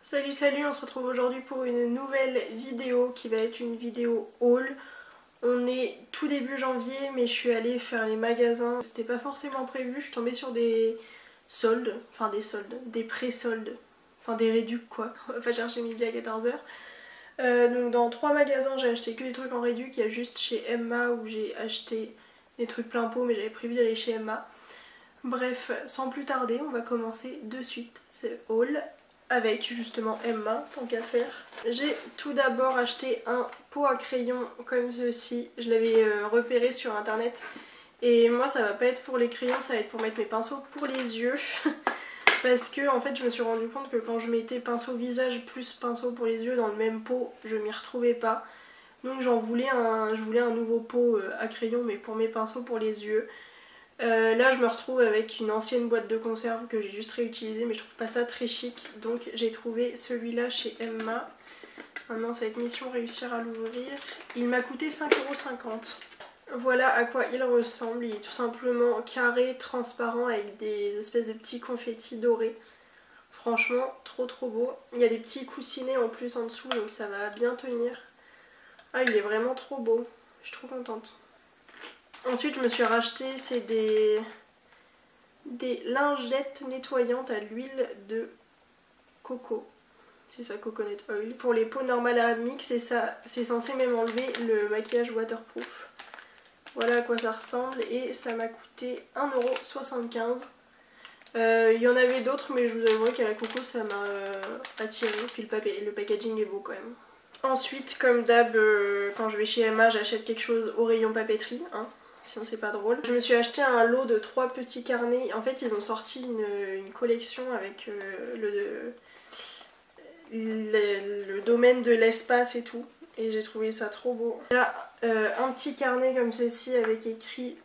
Salut salut, on se retrouve aujourd'hui pour une nouvelle vidéo qui va être une vidéo haul. On est tout début janvier mais je suis allée faire les magasins, c'était pas forcément prévu, je suis tombée sur des soldes, des pré-soldes, enfin des réducs quoi. On va pas chercher midi à 14h. Donc dans 3 magasins j'ai acheté que des trucs en réduc, il y a juste chez Emma où j'ai acheté des trucs plein pot mais j'avais prévu d'aller chez Emma. Bref, sans plus tarder, on va commencer de suite ce haul avec justement Emma, tant qu'à faire. J'ai tout d'abord acheté un pot à crayon comme ceci, je l'avais repéré sur internet. Et moi ça va pas être pour les crayons, ça va être pour mettre mes pinceaux pour les yeux. Parce que en fait je me suis rendu compte que quand je mettais pinceau visage plus pinceau pour les yeux dans le même pot, je m'y retrouvais pas. Donc je voulais un nouveau pot à crayon mais pour mes pinceaux pour les yeux. Là je me retrouve avec une ancienne boîte de conserve que j'ai juste réutilisée mais je trouve pas ça très chic, donc j'ai trouvé celui-là chez Emma. Maintenant ça va être mission réussir à l'ouvrir. Il m'a coûté 5,50 €. Voilà à quoi il ressemble, il est tout simplement carré, transparent avec des espèces de petits confettis dorés. Franchement trop beau. Il y a des petits coussinets en plus en dessous donc ça va bien tenir. Ah il est vraiment trop beau, je suis trop contente. Ensuite je me suis racheté des lingettes nettoyantes à l'huile de coco. C'est ça, coconut oil. Pour les peaux normales à mix, c'est censé même enlever le maquillage waterproof. Voilà à quoi ça ressemble et ça m'a coûté 1,75 €. Il y en avait d'autres mais je vous avouerai qu'à la coco ça m'a attiré. Puis le packaging est beau quand même. Ensuite comme d'hab quand je vais chez Emma j'achète quelque chose au rayon papeterie. Hein. Sinon c'est pas drôle. Je me suis acheté un lot de 3 petits carnets. En fait ils ont sorti une collection avec le domaine de l'espace et tout. Et j'ai trouvé ça trop beau. Il y a un petit carnet comme ceci avec écrit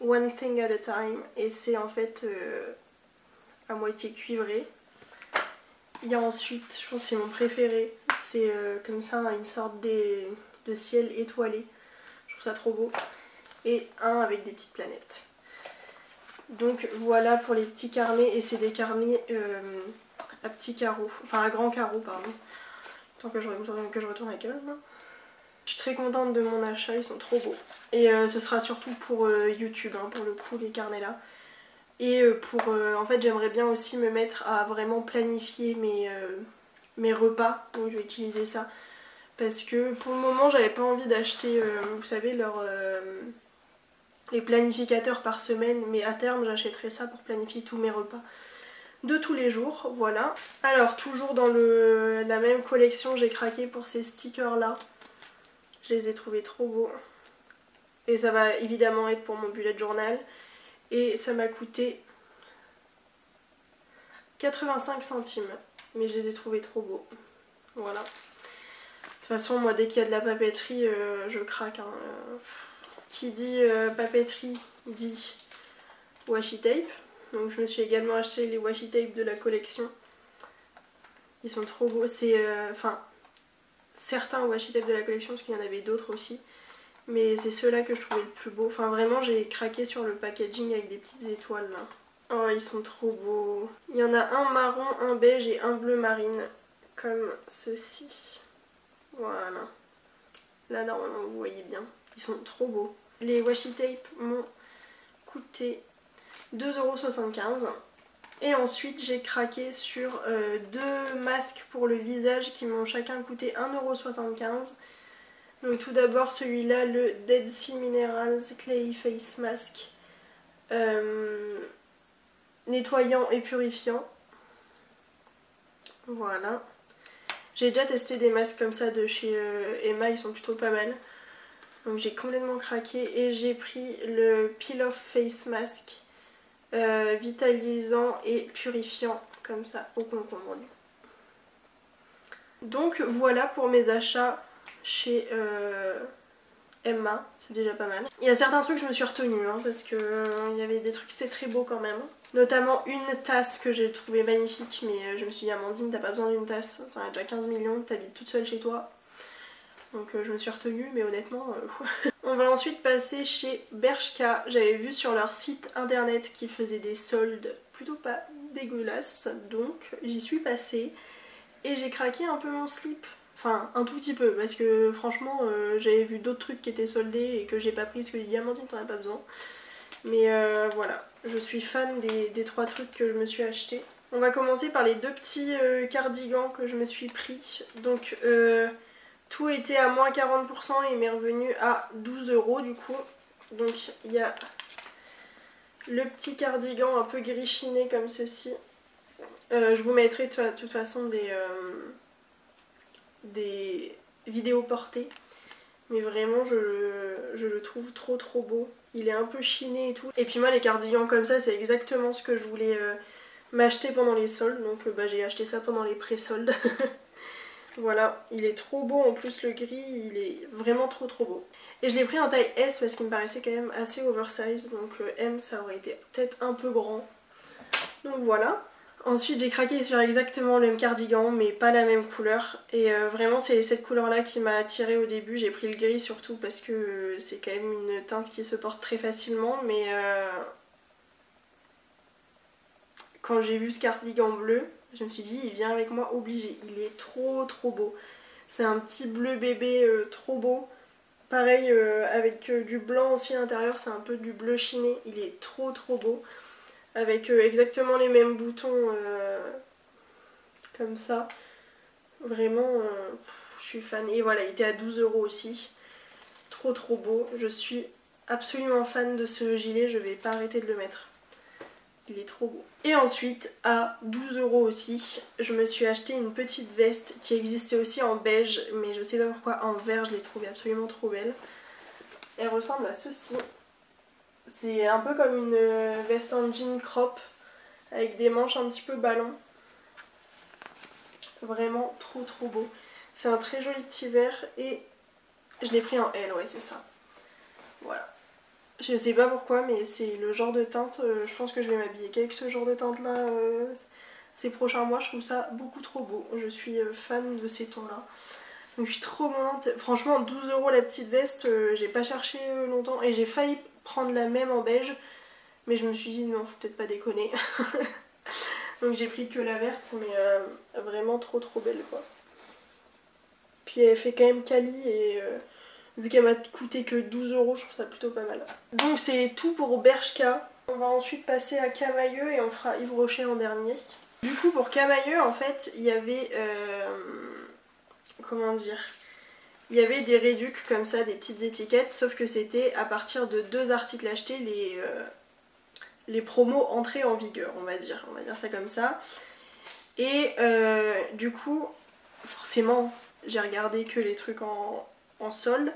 One thing at a time. Et c'est en fait à moitié cuivré. Il y a ensuite, je pense que c'est mon préféré, c'est comme ça une sorte de ciel étoilé. Je trouve ça trop beau. Et un avec des petites planètes. Donc voilà pour les petits carnets et c'est des carnets à petits carreaux, enfin à grands carreaux pardon. Tant que je retourne à Calme. Je suis très contente de mon achat, ils sont trop beaux. Et ce sera surtout pour YouTube hein, pour le coup les carnets là. Et en fait j'aimerais bien aussi me mettre à vraiment planifier mes repas, donc je vais utiliser ça. Parce que pour le moment j'avais pas envie d'acheter, vous savez, les planificateurs par semaine, mais à terme j'achèterai ça pour planifier tous mes repas de tous les jours, voilà. Alors toujours dans la même collection j'ai craqué pour ces stickers là, je les ai trouvés trop beaux et ça va évidemment être pour mon bullet journal et ça m'a coûté 85 centimes mais je les ai trouvés trop beaux, voilà. De toute façon moi dès qu'il y a de la papeterie je craque hein. Qui dit papeterie dit washi tape. Donc je me suis également acheté les washi tape de la collection. Ils sont trop beaux. C'est certains washi tape de la collection parce qu'il y en avait d'autres aussi. Mais c'est ceux-là que je trouvais le plus beau. Enfin vraiment j'ai craqué sur le packaging avec des petites étoiles là. Oh ils sont trop beaux. Il y en a un marron, un beige et un bleu marine. Comme ceci. Voilà. Là normalement vous voyez bien. Ils sont trop beaux. Les washi tape m'ont coûté 2,75 €. Et ensuite j'ai craqué sur deux masques pour le visage qui m'ont chacun coûté 1,75 €. Donc tout d'abord celui-là, le Dead Sea Minerals Clay Face Mask. Nettoyant et purifiant. Voilà. J'ai déjà testé des masques comme ça de chez Emma, ils sont plutôt pas mal. Donc j'ai complètement craqué et j'ai pris le Peel Off Face Mask vitalisant et purifiant comme ça au concombre. Donc voilà pour mes achats chez Emma, c'est déjà pas mal. Il y a certains trucs je me suis retenue hein, parce que il y avait des trucs c'est très beau quand même. Notamment une tasse que j'ai trouvée magnifique mais je me suis dit Amandine t'as pas besoin d'une tasse, t'en as déjà 15 millions, t'habites toute seule chez toi. Donc je me suis retenue mais honnêtement On va ensuite passer chez Bershka. J'avais vu sur leur site internet qu'ils faisaient des soldes plutôt pas dégueulasses, donc j'y suis passée Et j'ai craqué un peu mon slip. Enfin, un tout petit peu, parce que franchement, j'avais vu d'autres trucs qui étaient soldés et que j'ai pas pris parce que j'ai dit Amandine, t'en as pas besoin. Mais voilà, je suis fan des 3 trucs que je me suis achetés. On va commencer par les 2 petits cardigans que je me suis pris. Donc tout était à moins 40% et il m'est revenu à 12 € du coup. Donc il y a le petit cardigan un peu grichiné comme ceci. Je vous mettrai de toute façon des vidéos portées. Mais vraiment je le trouve trop beau. Il est un peu chiné et tout. Et puis moi les cardigans comme ça c'est exactement ce que je voulais m'acheter pendant les soldes. Donc j'ai acheté ça pendant les pré-soldes. Voilà, il est trop beau en plus le gris, il est vraiment trop beau. Et je l'ai pris en taille S parce qu'il me paraissait quand même assez oversize. Donc M ça aurait été peut-être un peu grand. Donc voilà. Ensuite j'ai craqué sur exactement le même cardigan mais pas la même couleur. Et vraiment c'est cette couleur là qui m'a attirée au début. J'ai pris le gris surtout parce que c'est quand même une teinte qui se porte très facilement. Mais quand j'ai vu ce cardigan bleu, je me suis dit il vient avec moi obligé. Il est trop beau. C'est un petit bleu bébé trop beau. Pareil avec du blanc aussi à l'intérieur, c'est un peu du bleu chiné. Il est trop beau. Avec exactement les mêmes boutons comme ça. Vraiment, je suis fan. Et voilà, il était à 12 € aussi. Trop beau. Je suis absolument fan de ce gilet, je vais pas arrêter de le mettre. Il est trop beau. Et ensuite, à 12 € aussi, je me suis acheté une petite veste qui existait aussi en beige, mais je sais pas pourquoi en vert, je l'ai trouvée absolument trop belle. Elle ressemble à ceci. C'est un peu comme une veste en jean crop, avec des manches un petit peu ballon. Vraiment trop beau. C'est un très joli petit vert et je l'ai pris en L, ouais c'est ça. Voilà. Je sais pas pourquoi mais c'est le genre de teinte, je pense que je vais m'habiller qu'avec ce genre de teinte là ces prochains mois. Je trouve ça beaucoup trop beau. Je suis fan de ces tons là. Donc je suis trop contente. Franchement 12 € la petite veste, j'ai pas cherché longtemps et j'ai failli prendre la même en beige. Mais je me suis dit non, faut peut-être pas déconner. Donc j'ai pris que la verte, mais vraiment trop belle quoi. Puis elle fait quand même quali et vu qu'elle m'a coûté que 12 €, je trouve ça plutôt pas mal. Donc c'est tout pour Bershka. On va ensuite passer à Camaïeu et on fera Yves Rocher en dernier. Du coup pour Camaïeu en fait il y avait comment dire, il y avait des réducs comme ça, des petites étiquettes, sauf que c'était à partir de 2 articles achetés les promos entraient en vigueur, on va dire ça comme ça. Et du coup, forcément, j'ai regardé que les trucs en solde.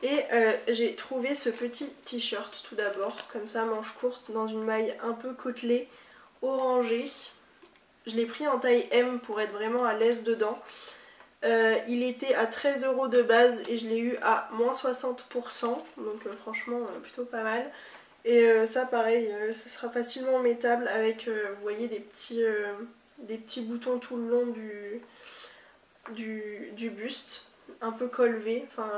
Et j'ai trouvé ce petit t-shirt tout d'abord, comme ça, manche courte, dans une maille un peu côtelée, orangée. Je l'ai pris en taille M pour être vraiment à l'aise dedans. Il était à 13 € de base et je l'ai eu à moins 60%, donc franchement plutôt pas mal. Et ça pareil, ça sera facilement mettable avec, vous voyez, des petits boutons tout le long du buste, un peu col V, enfin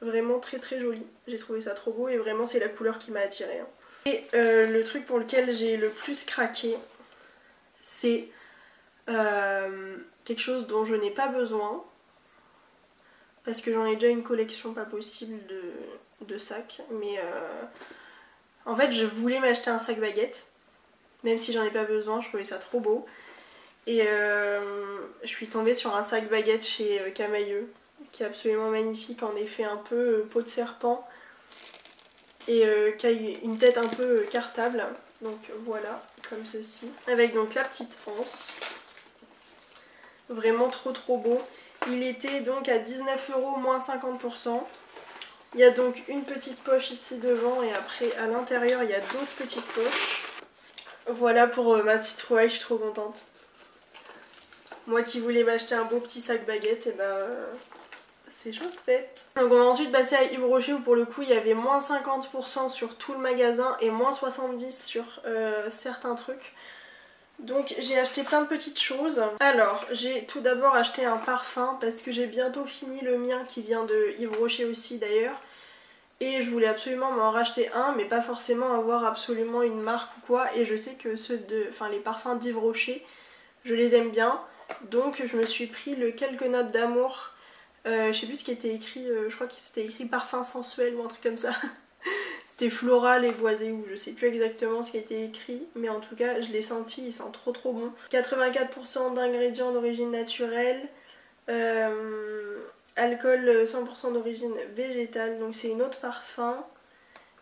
vraiment très joli. J'ai trouvé ça trop beau et vraiment c'est la couleur qui m'a attirée. Hein. Et le truc pour lequel j'ai le plus craqué, c'est quelque chose dont je n'ai pas besoin, parce que j'en ai déjà une collection pas possible de sacs, mais en fait je voulais m'acheter un sac baguette, même si j'en ai pas besoin, je trouvais ça trop beau. Et je suis tombée sur un sac baguette chez Camaïeu, qui est absolument magnifique, en effet un peu peau de serpent, et qui a une tête un peu cartable. Donc voilà, comme ceci. Avec donc la petite anse. Vraiment trop beau. Il était donc à 19 € moins 50%. Il y a donc une petite poche ici devant et après à l'intérieur il y a d'autres petites poches. Voilà pour ma petite trouvaille, je suis trop contente. Moi qui voulais m'acheter un beau petit sac baguette, et ben c'est chose faite. Donc on va ensuite passer à Yves Rocher où pour le coup il y avait moins 50% sur tout le magasin et moins 70% sur certains trucs. Donc j'ai acheté plein de petites choses. Alors j'ai tout d'abord acheté un parfum parce que j'ai bientôt fini le mien qui vient de Yves Rocher aussi d'ailleurs. Et je voulais absolument m'en racheter un mais pas forcément avoir absolument une marque ou quoi. Et je sais que les parfums d'Yves Rocher, je les aime bien. Donc je me suis pris le quelques notes d'amour. Je sais plus ce qui était écrit, je crois que c'était écrit parfum sensuel ou un truc comme ça. C'était floral et boisé ou je sais plus exactement ce qui a été écrit, mais en tout cas je l'ai senti, il sent trop bon. 84% d'ingrédients d'origine naturelle, alcool 100% d'origine végétale, donc c'est une autre parfum.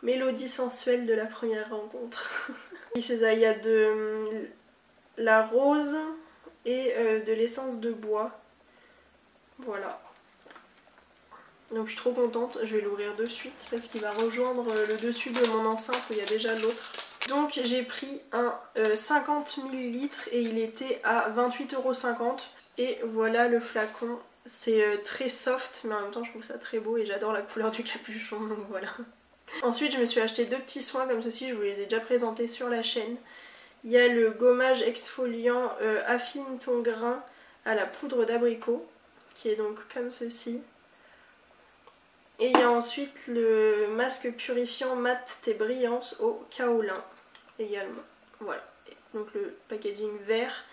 Mélodie sensuelle de la première rencontre. Oui, c'est ça, il y a de la rose et de l'essence de bois. Voilà. Donc je suis trop contente, je vais l'ouvrir de suite parce qu'il va rejoindre le dessus de mon enceinte où il y a déjà l'autre. Donc j'ai pris un 50 ml et il était à 28,50 €. Et voilà le flacon, c'est très soft mais en même temps je trouve ça très beau et j'adore la couleur du capuchon, donc voilà. Ensuite je me suis acheté deux petits soins comme ceci, je vous les ai déjà présentés sur la chaîne. Il y a le gommage exfoliant affine ton grain à la poudre d'abricot qui est donc comme ceci. Et il y a ensuite le masque purifiant mat tes brillances au kaolin également. Voilà, donc le packaging vert.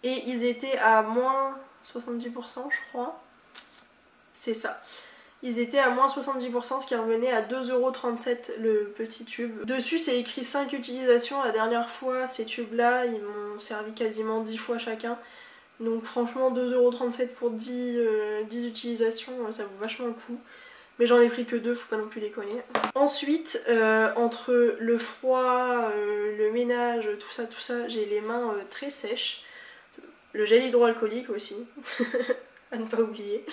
Et ils étaient à moins 70% je crois. C'est ça. Ils étaient à moins 70%, ce qui revenait à 2,37 € le petit tube. Dessus c'est écrit 5 utilisations. La dernière fois ces tubes là ils m'ont servi quasiment 10 fois chacun. Donc franchement 2,37 € pour 10 utilisations ça vaut vachement le coup. Mais j'en ai pris que 2, faut pas non plus déconner. Ensuite, entre le froid, le ménage, tout ça, j'ai les mains très sèches. Le gel hydroalcoolique aussi, à ne pas oublier.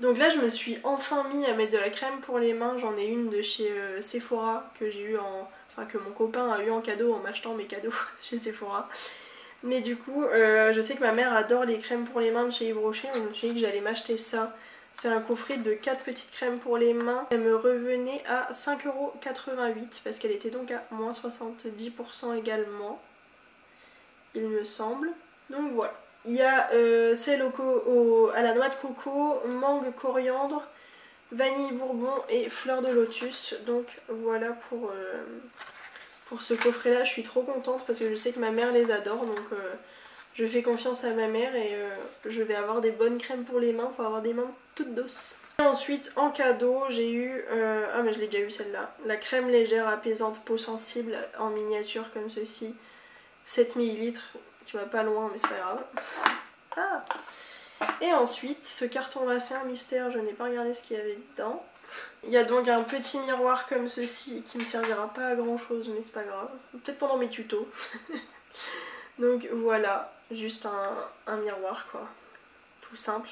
Donc là, je me suis enfin mis à mettre de la crème pour les mains. J'en ai une de chez Sephora que j'ai eu enfin que mon copain a eu en cadeau en m'achetant mes cadeaux chez Sephora. Mais du coup, je sais que ma mère adore les crèmes pour les mains de chez Yves Rocher, donc je me suis dit que j'allais m'acheter ça. C'est un coffret de 4 petites crèmes pour les mains. Elle me revenait à 5,88 € parce qu'elle était donc à moins 70% également, il me semble. Donc voilà. Il y a celle à la noix de coco, mangue coriandre, vanille bourbon et fleur de lotus. Donc voilà pour ce coffret là. Je suis trop contente parce que je sais que ma mère les adore. Donc je fais confiance à ma mère et je vais avoir des bonnes crèmes pour les mains pour avoir des mains toutes douces. Et ensuite en cadeau j'ai eu, ah mais je l'ai déjà eu celle-là, la crème légère apaisante peau sensible en miniature comme ceci, 7 ml, tu vas pas loin mais c'est pas grave. Ah. Et ensuite ce carton là c'est un mystère, je n'ai pas regardé ce qu'il y avait dedans. Il y a donc un petit miroir comme ceci qui me servira pas à grand chose mais c'est pas grave, peut-être pendant mes tutos. Donc voilà, juste un miroir quoi, tout simple.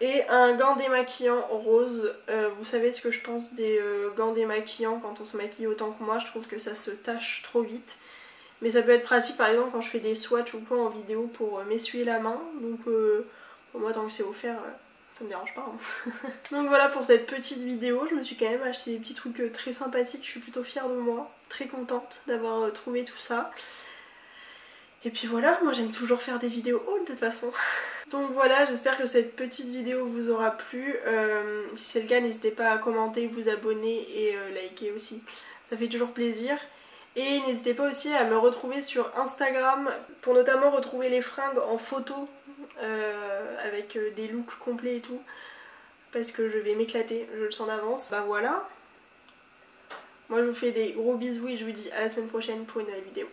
Et un gant démaquillant rose. Vous savez ce que je pense des gants démaquillants quand on se maquille autant que moi, je trouve que ça se tache trop vite. Mais ça peut être pratique par exemple quand je fais des swatchs ou quoi en vidéo pour m'essuyer la main. Donc pour moi tant que c'est offert, ça me dérange pas. Hein. Donc voilà pour cette petite vidéo, je me suis quand même acheté des petits trucs très sympathiques, je suis plutôt fière de moi, très contente d'avoir trouvé tout ça. Et puis voilà, moi j'aime toujours faire des vidéos haul de toute façon. Donc voilà, j'espère que cette petite vidéo vous aura plu. Si c'est le cas, n'hésitez pas à commenter, vous abonner et liker aussi. Ça fait toujours plaisir. Et n'hésitez pas aussi à me retrouver sur Instagram pour notamment retrouver les fringues en photo avec des looks complets et tout. Parce que je vais m'éclater, je le sens d'avance. Bah voilà. Moi je vous fais des gros bisous et je vous dis à la semaine prochaine pour une nouvelle vidéo.